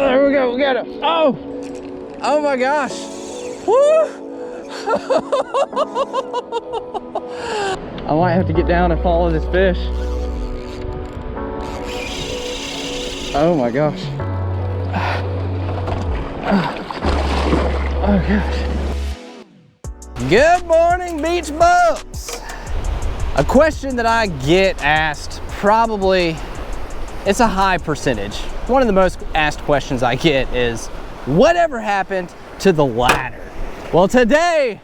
there we go, we got it. Oh my gosh. Woo! I might have to get down and follow this fish. Oh my gosh. Oh gosh. Good morning, beach bums. A question that I get asked, probably, it's a high percentage. One of the most asked questions I get is, whatever happened to the ladder? Well, today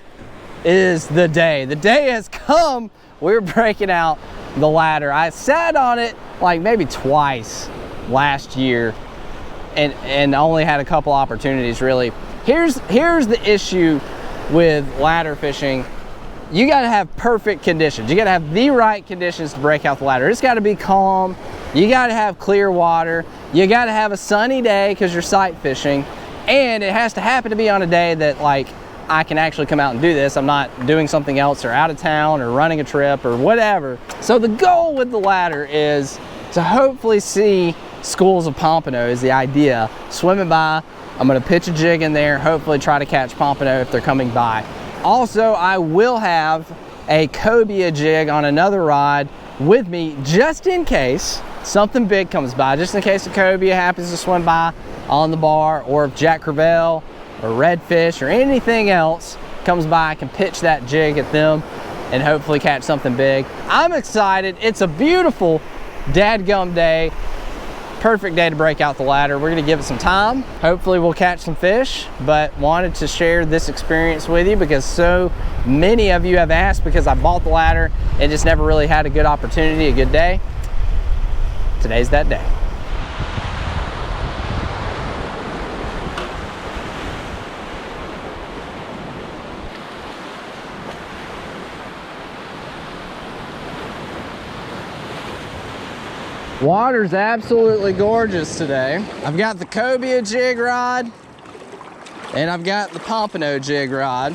is the day. The day has come. We're breaking out the ladder. I sat on it like maybe twice last year and only had a couple opportunities really. Here's the issue with ladder fishing. You gotta have perfect conditions. You gotta have the right conditions to break out the ladder. It's gotta be calm. You gotta have clear water. You gotta have a sunny day because you're sight fishing. And it has to happen to be on a day that like I can actually come out and do this. I'm not doing something else or out of town or running a trip or whatever. So the goal with the ladder is to hopefully see schools of pompano is the idea. Swimming by, I'm gonna pitch a jig in there, hopefully try to catch pompano if they're coming by. Also, I will have a cobia jig on another rod with me just in case something big comes by, just in case a cobia happens to swim by on the bar, or if Jack Crevalle or redfish or anything else comes by, I can pitch that jig at them and hopefully catch something big. I'm excited. It's a beautiful dadgum day. Perfect day to break out the ladder. We're gonna give it some time. Hopefully we'll catch some fish, but wanted to share this experience with you because so many of you have asked, because I bought the ladder and just never really had a good opportunity, a good day. Today's that day. Water's absolutely gorgeous today. I've got the cobia jig rod and I've got the pompano jig rod.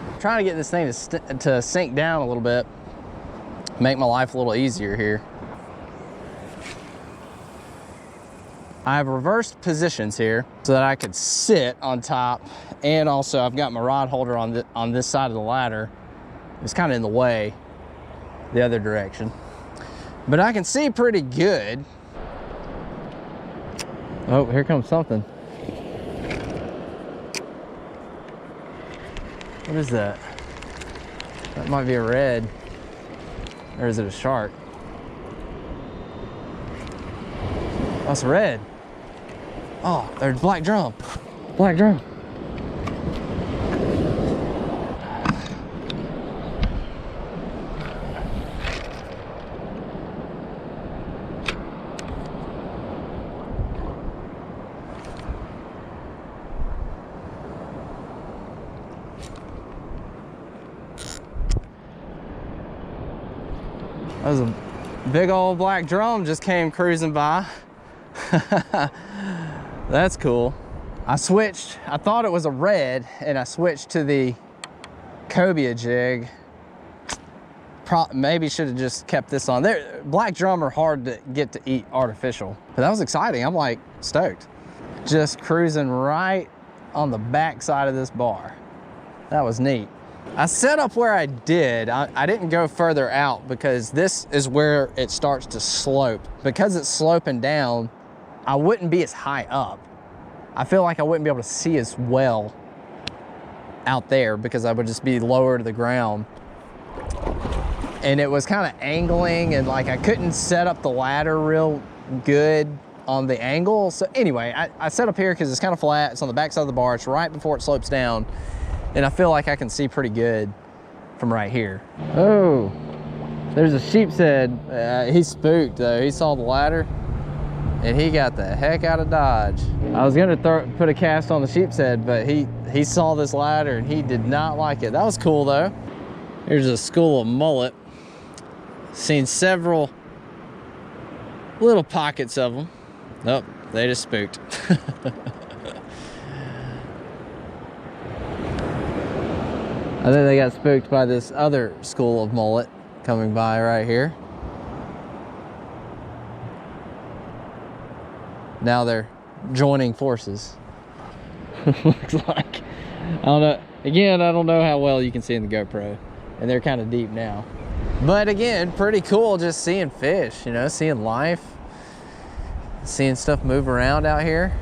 I'm trying to get this thing to sink down a little bit, make my life a little easier here. I have reversed positions here so that I could sit on top, and also I've got my rod holder on this side of the ladder. It's kind of in the way the other direction, but I can see pretty good. Oh, here comes something. What is that? That might be a red, or is it a shark? That's red. Oh, there's black drum. Black drum. That was a big old black drum just came cruising by. That's cool. I switched, I thought it was a red, and I switched to the cobia jig. Maybe should have just kept this on. There, black drum are hard to get to eat artificial, but that was exciting. I'm like stoked. Just cruising right on the back side of this bar. That was neat. I set up where I did. I didn't go further out because this is where it starts to slope. Because it's sloping down, I wouldn't be as high up. I feel like I wouldn't be able to see as well out there because I would just be lower to the ground. And it was kind of angling, and like I couldn't set up the ladder real good on the angle. So anyway, I set up here because it's kind of flat. It's on the back side of the bar. It's right before it slopes down. And I feel like I can see pretty good from right here. Oh, there's a sheep's head. He's spooked though. He saw the ladder and he got the heck out of Dodge. I was gonna put a cast on the sheep's head, but he saw this ladder and he did not like it. That was cool though. Here's a school of mullet. Seen several little pockets of them. Nope, they just spooked. I think they got spooked by this other school of mullet coming by right here. Now they're joining forces. Looks like. I don't know. Again, I don't know how well you can see in the GoPro, and they're kind of deep now. But again, pretty cool just seeing fish, you know, seeing life, seeing stuff move around out here.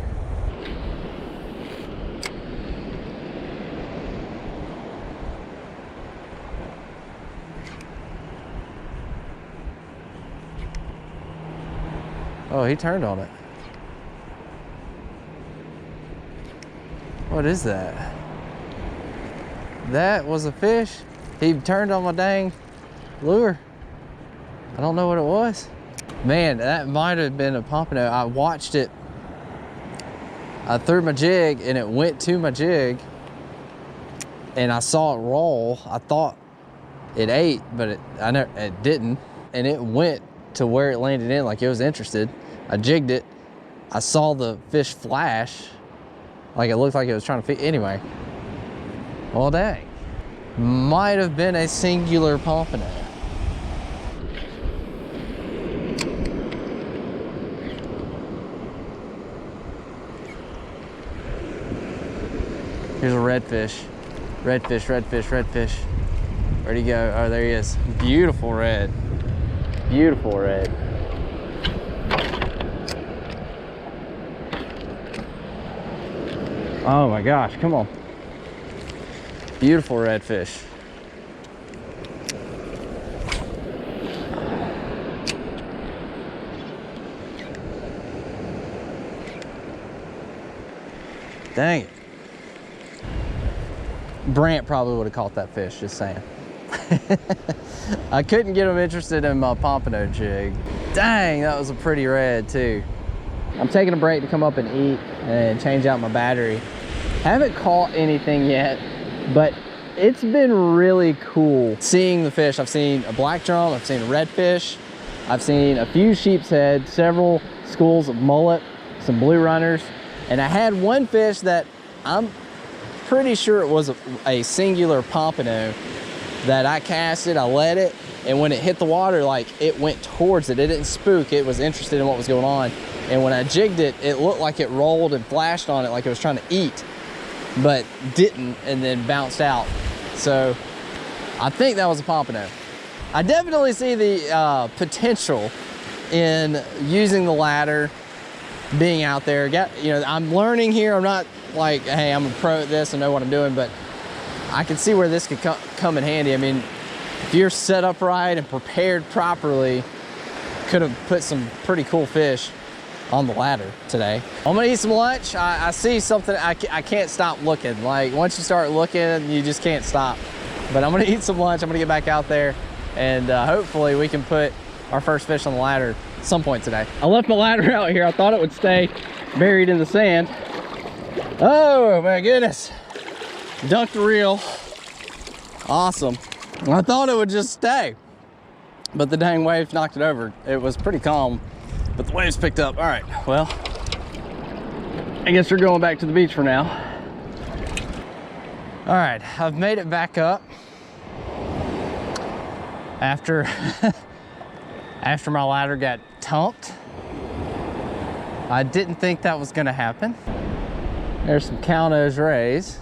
Oh, he turned on it. What is that? That was a fish. He turned on my dang lure. I don't know what it was. Man, that might have been a pompano. I watched it. I threw my jig and it went to my jig and I saw it roll. I thought it ate, but it didn't. And it went to where it landed in like it was interested. I jigged it. I saw the fish flash. Like it looked like it was trying to feed. Anyway, well dang. Might have been a singular pompano. Here's a redfish. Redfish, redfish, redfish. Where'd he go? Oh, there he is. Beautiful red. Beautiful red. Oh my gosh, come on. Beautiful redfish. Dang it. Brant probably would have caught that fish, just saying. I couldn't get him interested in my pompano jig. Dang, that was a pretty red too. I'm taking a break to come up and eat and change out my battery. Haven't caught anything yet, but it's been really cool seeing the fish. I've seen a black drum, I've seen a redfish, I've seen a few sheep's head, several schools of mullet, some blue runners, and I had one fish that I'm pretty sure it was a singular pompano that I casted, I let it, and when it hit the water, like it went towards it. It didn't spook, it was interested in what was going on. And when I jigged it, it looked like it rolled and flashed on it like it was trying to eat, but didn't, and then bounced out. So I think that was a pompano. I definitely see the potential in using the ladder, being out there. You know, I'm learning here. I'm not like, hey, I'm a pro at this and know what I'm doing, but I can see where this could come in handy. I mean, if you're set up right and prepared properly, could have put some pretty cool fish on the ladder today. I'm gonna eat some lunch. I see something, I can't stop looking. Like once you start looking, you just can't stop. But I'm gonna eat some lunch, I'm gonna get back out there, and hopefully we can put our first fish on the ladder at some point today. I left my ladder out here. I thought it would stay buried in the sand. Oh my goodness. Dunked the reel. Awesome. I thought it would just stay, but the dang waves knocked it over. It was pretty calm, but the waves picked up. All right, well, I guess we're going back to the beach for now. All right, I've made it back up after after my ladder got tumped. I didn't think that was gonna happen. There's some cow nose rays.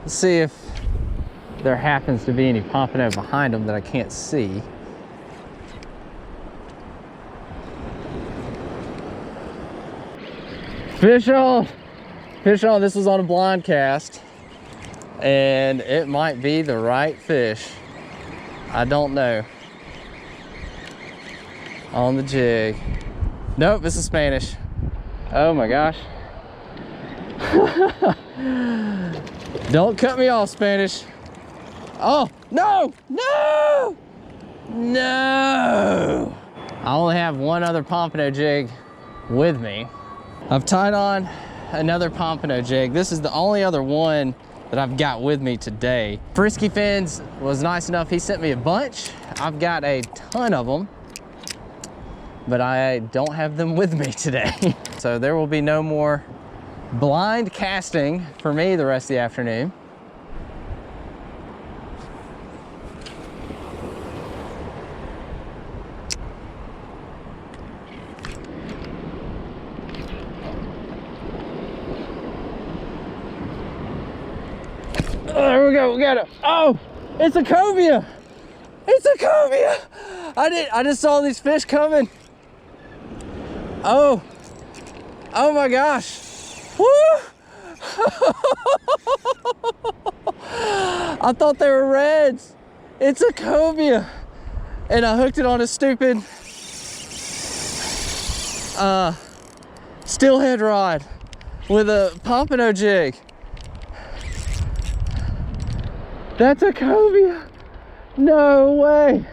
Let's see if there happens to be any pompano behind them that I can't see. Fish on! Fish on. This was on a blind cast, and it might be the right fish. I don't know. On the jig. Nope, this is Spanish. Oh my gosh. Don't cut me off, Spanish. Oh, no, no, no. I only have one other pompano jig with me. I've tied on another pompano jig. This is the only other one that I've got with me today. Frisky Fins was nice enough. He sent me a bunch. I've got a ton of them, but I don't have them with me today. So there will be no more blind casting for me the rest of the afternoon. go get him. Oh, it's a cobia. It's a cobia. I just saw these fish coming. Oh my gosh. Woo! I thought they were reds. It's a cobia. And I hooked it on a stupid steelhead rod with a pompano jig. That's a cobia. No way.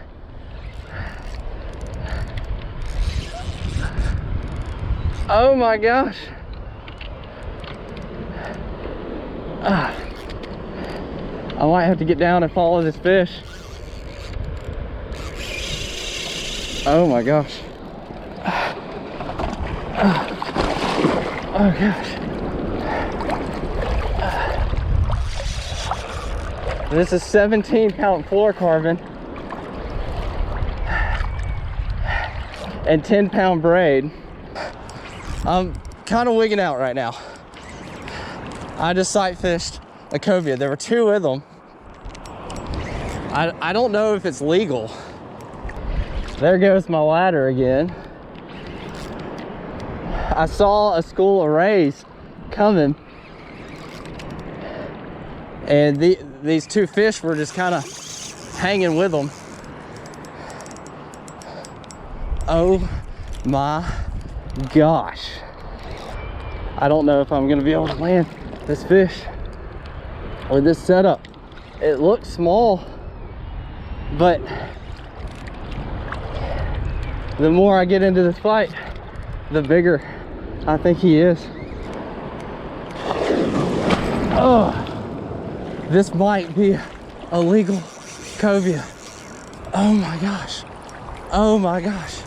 Oh my gosh. I might have to get down and follow this fish. Oh my gosh. Oh gosh. This is 17-pound fluorocarbon and 10-pound braid. I'm kind of wigging out right now. I just sight fished a cobia. There were two with them. I don't know if it's legal. There goes my ladder again. I saw a school of rays coming, and these two fish were just kind of hanging with them. Oh my gosh. I don't know if I'm gonna be able to land this fish with this setup. It looks small, but the more I get into this fight, the bigger I think he is. Oh, this might be a legal cobia. Oh my gosh. Oh my gosh.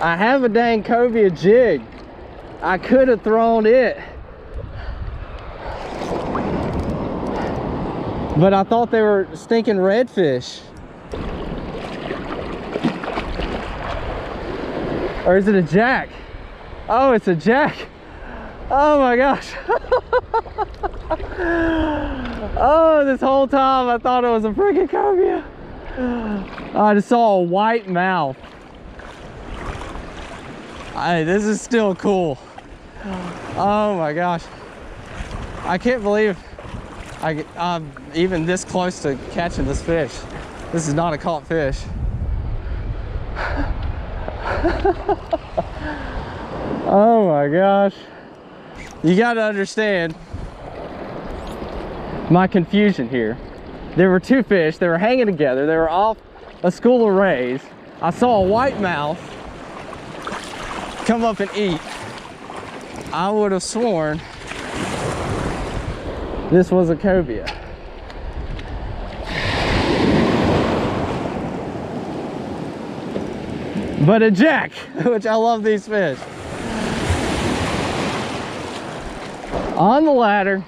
I have a dang cobia jig. I could have thrown it, but I thought they were stinking redfish. Or is it a jack? Oh, it's a jack. Oh my gosh. Oh, this whole time I thought it was a freaking cobia. I just saw a white mouth. This is still cool. Oh my gosh. I can't believe I'm even this close to catching this fish. This is not a caught fish. Oh my gosh. You got to understand my confusion here. There were two fish. They were hanging together. They were off a school of rays. I saw a white mouth come up and eat. I would have sworn this was a cobia. But a jack, which I love these fish. On the ladder,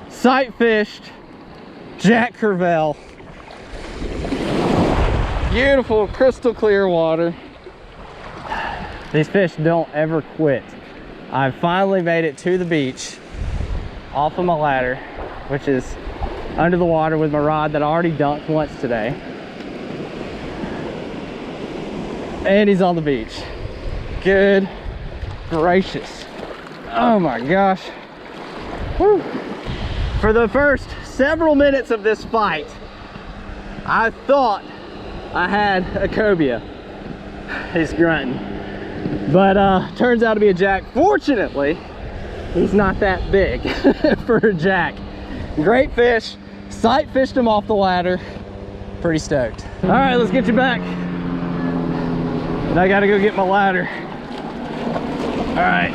sight fished, Jack Crevalle. Beautiful crystal clear water. These fish don't ever quit. I finally made it to the beach off of my ladder, which is under the water with my rod that I already dunked once today. And he's on the beach. Good gracious. Oh my gosh. Whew. For the first several minutes of this fight, I thought I had a cobia. He's grunting. But turns out to be a jack. Fortunately, he's not that big for a jack. Great fish. Sight fished him off the ladder. Pretty stoked. All right, let's get you back. And I gotta go get my ladder. All right.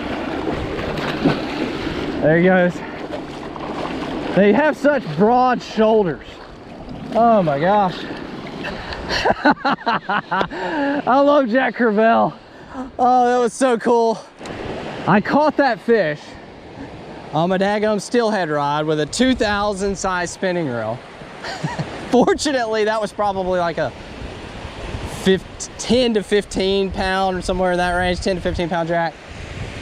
There he goes. They have such broad shoulders. Oh my gosh. I love Jack Crevalle. Oh, that was so cool. I caught that fish on my daggum steelhead rod with a 2000 size spinning reel. Fortunately, that was probably like a 10 to 15 pound or somewhere in that range, 10 to 15 pound jack.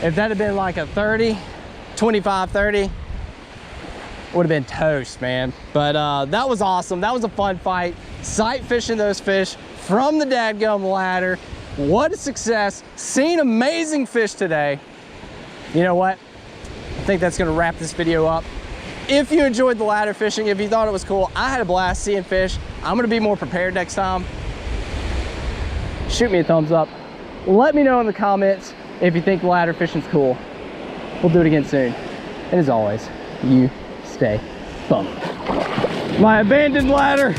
If that had been like a 30, 25, 30, would have been toast, man. But that was awesome. That was a fun fight. Sight fishing those fish from the dadgum ladder. What a success. Seen amazing fish today. You know what? I think that's gonna wrap this video up. If you enjoyed the ladder fishing, if you thought it was cool, I had a blast seeing fish. I'm gonna be more prepared next time. Shoot me a thumbs up. Let me know in the comments if you think ladder fishing's cool. We'll do it again soon. And as always, you stay bummed. My abandoned ladder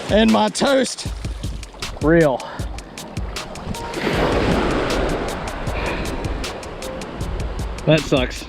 and my toast reel. That sucks.